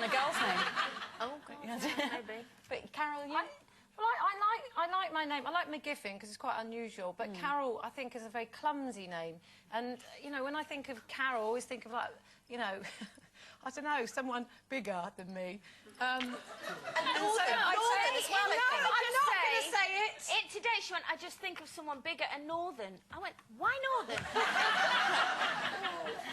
than a girl's name. Oh, God, maybe. But Carol, you... I like my name. I like McGiffin because it's quite unusual. But Carol, I think, is a very clumsy name. And, you know, when I think of Carol, I always think of, like, you know, I don't know, someone bigger than me. And Northern as well, no, I'm not going to say it. Today she went, I just think of someone bigger and Northern. I went, why Northern?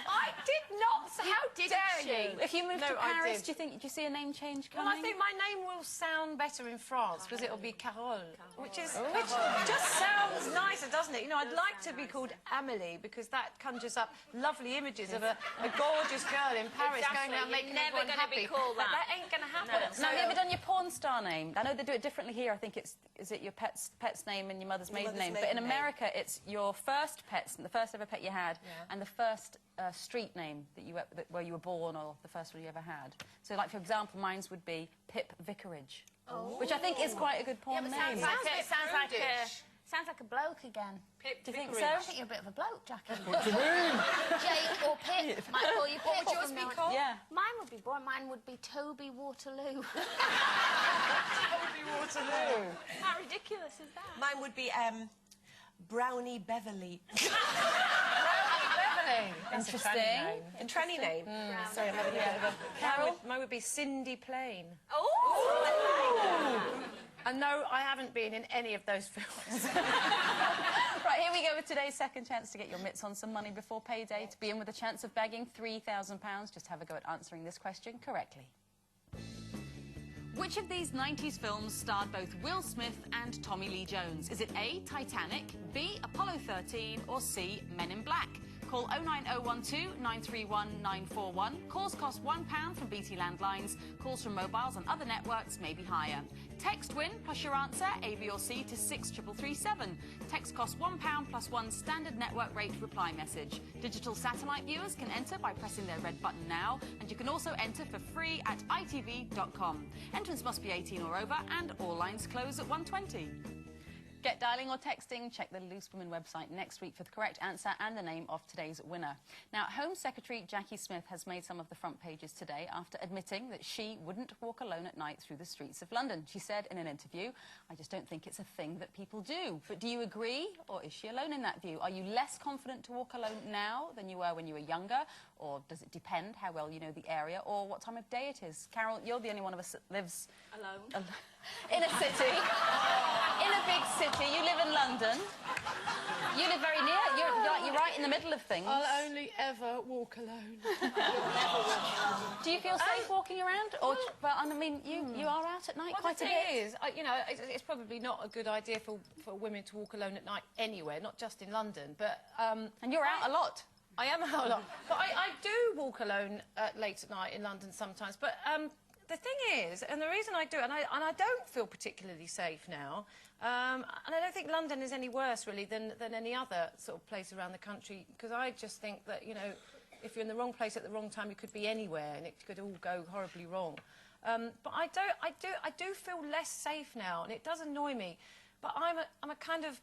I did not say, how dare you? If you move to Paris, do you see a name change coming? Well, I think my name will sound better in France because it'll be Carole, which just sounds nicer, doesn't it? You know, I'd like to be called Amélie because that conjures up lovely images of a gorgeous girl in Paris going around making everyone happy. Be called that. That ain't going to happen. No, have you ever done your porn star name? I know they do it differently here. I think is it your pet's name and your mother's maiden name? But in America, it's your first the first ever pet you had, and the first street name where you were born, or the first one you ever had. So, like, for example, mine's would be Pip Vicarage, which I think is quite a good porn name. Sounds like a bloke again. Pip, do you think I so? think you're a bit of a bloke, Jackie. What do you mean? Jake or Pip. Might call you Pip. What would yours be called? Yeah. Mine would be boring. Mine would be Toby Waterloo. Toby Waterloo. How ridiculous is that? Mine would be Brownie Beverly. Beverly. That's Interesting. A tranny name. Sorry, I'm having a bit of a... Carol? Mine would be Cindy Plain. Oh! And no, I haven't been in any of those films. Right, here we go with today's second chance to get your mitts on some money before payday. To be in with a chance of bagging £3,000, just have a go at answering this question correctly. Which of these 90s films starred both Will Smith and Tommy Lee Jones? Is it A, Titanic, B, Apollo 13, or C, Men in Black? Call 09012 931 941. Calls cost £1 from BT landlines. Calls from mobiles and other networks may be higher. Text WIN plus your answer, A, B or C, to 63337. Text costs £1 plus one standard network rate reply message. Digital satellite viewers can enter by pressing their red button now, and you can also enter for free at itv.com. Entrance must be 18 or over, and all lines close at 1:20. Get dialing or texting. Check the Loose Women website next week for the correct answer and the name of today's winner. Now, Home Secretary Jackie Smith has made some of the front pages today after admitting that she wouldn't walk alone at night through the streets of London. She said in an interview, "I just don't think it's a thing that people do." But do you agree, or is she alone in that view? Are you less confident to walk alone now than you were when you were younger? Or does it depend how well you know the area or what time of day it is? Carol, you're the only one of us that lives... Alone. In a city. In a big city. You live in London. You live very near. You're right in the middle of things. I'll only ever walk alone. Do you feel safe walking around? Or, but I mean, you are out at night quite a bit. The thing is, you know, it's probably not a good idea for women to walk alone at night anywhere, not just in London. But and you're out a lot. I am out a lot. But I do walk alone late at night in London sometimes. But the thing is, and the reason I do, and I don't feel particularly safe now, and I don't think London is any worse, really, than any other sort of place around the country, because I just think that, you know, if you're in the wrong place at the wrong time, you could be anywhere, and it could all go horribly wrong. But I do feel less safe now, and it does annoy me. But I'm a kind of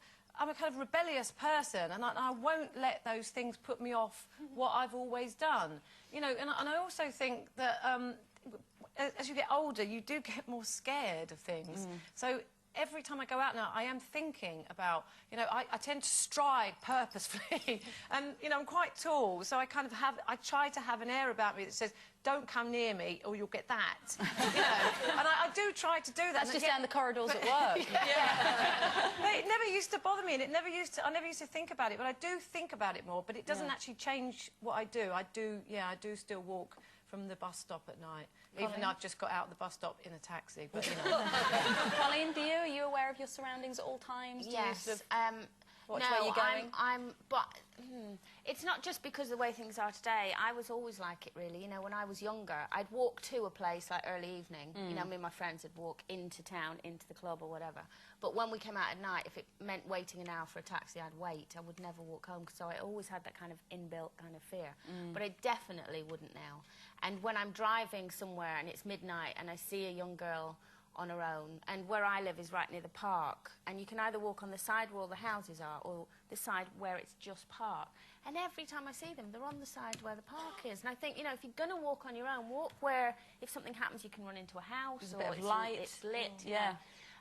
rebellious person, and I won't let those things put me off what I've always done. You know, and I also think that as you get older, you do get more scared of things. So every time I go out now, I am thinking about, you know, I tend to stride purposefully, and, you know, I'm quite tall, so I try to have an air about me that says, don't come near me or you'll get that, you know. And I do try to do that. That's just down the corridors at work. Yeah. But it never used to bother me, and I never used to think about it, but I do think about it more, but it doesn't actually change what I do. I do still walk from the bus stop at night, even though I've just got out of the bus stop in a taxi, but, you know. Colleen, are you aware of your surroundings at all times? Yes. Watch where you're going? But it's not just because of the way things are today. I was always like it, really. You know, when I was younger, I'd walk to a place like early evening. You know, me and my friends would walk into town, into the club or whatever. But when we came out at night, if it meant waiting an hour for a taxi, I'd wait. I would never walk home, so I always had that kind of inbuilt kind of fear. But I definitely wouldn't now. And when I'm driving somewhere and it's midnight and I see a young girl on her own. And where I live is right near the park, and you can either walk on the side where all the houses are or the side where it's just park. And every time I see them, they're on the side where the park is. And I think, you know, if you're going to walk on your own, walk where, if something happens, you can run into a house. There's a or bit of light. It's lit. Yeah.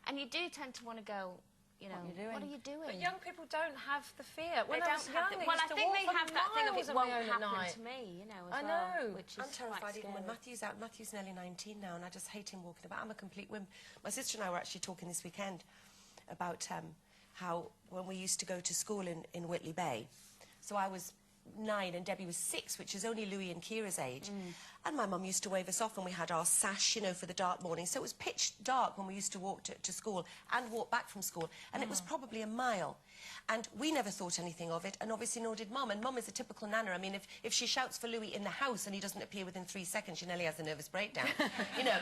And you do tend to want to go, you know, what are you doing? But young people don't have the fear. When They I was don't have young, the, they well, used I to think walk they for have that thing of miles it on won't my own at happen night. to me, you know, as I well. know. Which is I'm terrified quite even when scary. Matthew's out. Matthew's nearly 19 now, and I just hate him walking about. I'm a complete wimp. My sister and I were actually talking this weekend about how when we used to go to school in Whitley Bay, so I was 9 and Debbie was 6, which is only Louis and Kira's age. And my mum used to wave us off when we had our sash, you know, for the dark morning. So it was pitch dark when we used to walk to school and walk back from school. And it was probably a mile. And we never thought anything of it, and obviously nor did Mum. And Mum is a typical nana. I mean, if she shouts for Louis in the house and he doesn't appear within 3 seconds, she nearly has a nervous breakdown, you know.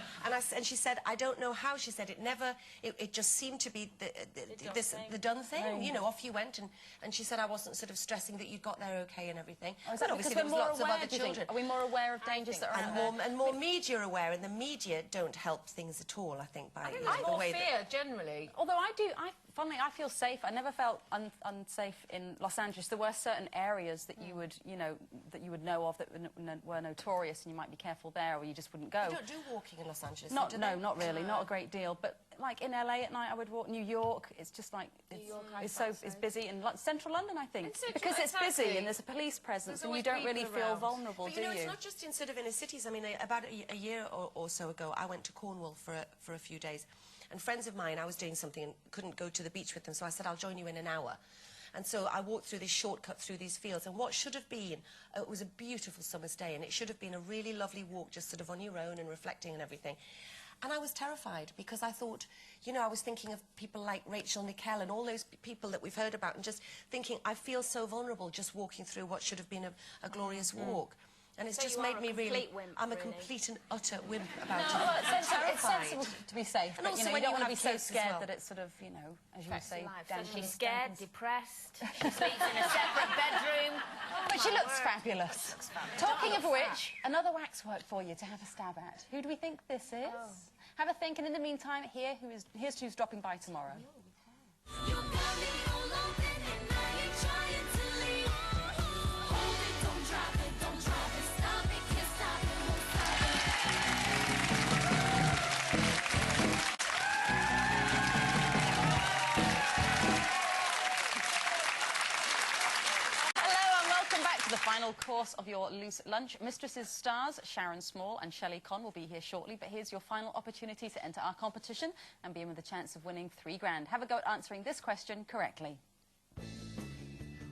And she said, I don't know how. She said it never, it just seemed to be the done thing. You know, off you went. And she said I wasn't sort of stressing that you'd got there okay and everything. Oh, is that But because obviously we're there more was lots of aware, other do you think? children. Are we more aware of dangers that are out there? And more media aware, and the media don't help things at all, I think, by There's the more way fear, generally. Although funnily, I feel safe. I never felt unsafe in Los Angeles. There were certain areas that you would, you know, of that were notorious, and you might be careful there, or you just wouldn't go. They don't do walking in Los Angeles, No, do they? not really, not a great deal. But like in LA at night, I would walk. New York, it's just like it's busy. In Central London, I think, because it's busy and there's a police presence, and you don't really feel vulnerable, but do you know, you? it's not just in sort of inner cities. I mean, about a year or so ago, I went to Cornwall for a few days, and friends of mine, I was doing something and couldn't go to the beach with them, so I said, I'll join you in an hour. And so I walked through this shortcut through these fields, and what should have been, it was a beautiful summer's day, and it should have been a really lovely walk, just sort of on your own and reflecting and everything. And I was terrified, because I thought, you know, I was thinking of people like Rachel Nickel and all those people that we've heard about, and just thinking, I feel so vulnerable just walking through what should have been a glorious walk. And it's So just you made are a me really... complete wimp, I'm a really. complete and utter wimp about it. Well, I'm it's sensible to be safe, And but also you know, when you don't you want to be have so kids as scared well. that it's sort of, you know, as you would say, So she's dampens- scared, depressed, she sleeps in a separate bedroom. But she looks fabulous. Talking of which, another waxwork for you to have a stab at. Who do we think this is? Have a think, and in the meantime, here's who's dropping by tomorrow. You got me all open and now you're trying to leave. Hold it, don't drop it, stop it, can't stop it, won't Hello and welcome back to the final course of your Loose Lunch. Mistresses stars Sharon Small and Shelley Conn will be here shortly, but here's your final opportunity to enter our competition and be in with a chance of winning £3 grand. Have a go at answering this question correctly.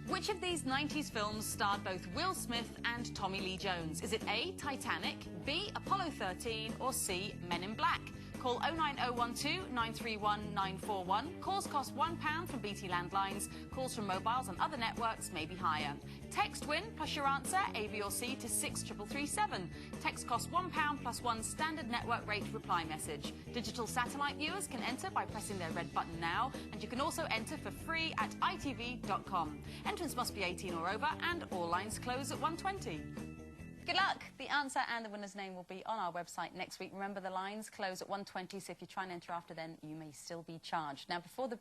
Which of these 90s films starred both Will Smith and Tommy Lee Jones? Is it A, Titanic, B, Apollo 13, or C, Men in Black? Call 09012 931 941. Calls cost £1 from BT landlines. Calls from mobiles and other networks may be higher. Text WIN plus your answer, A, B or C, to 63337. Text costs £1 plus one standard network rate reply message. Digital satellite viewers can enter by pressing their red button now, and you can also enter for free at itv.com. Entrance must be 18 or over, and all lines close at 1:20. Good luck! The answer and the winner's name will be on our website next week. Remember, the lines close at 1:20, so if you try and enter after then, you may still be charged. Now, before the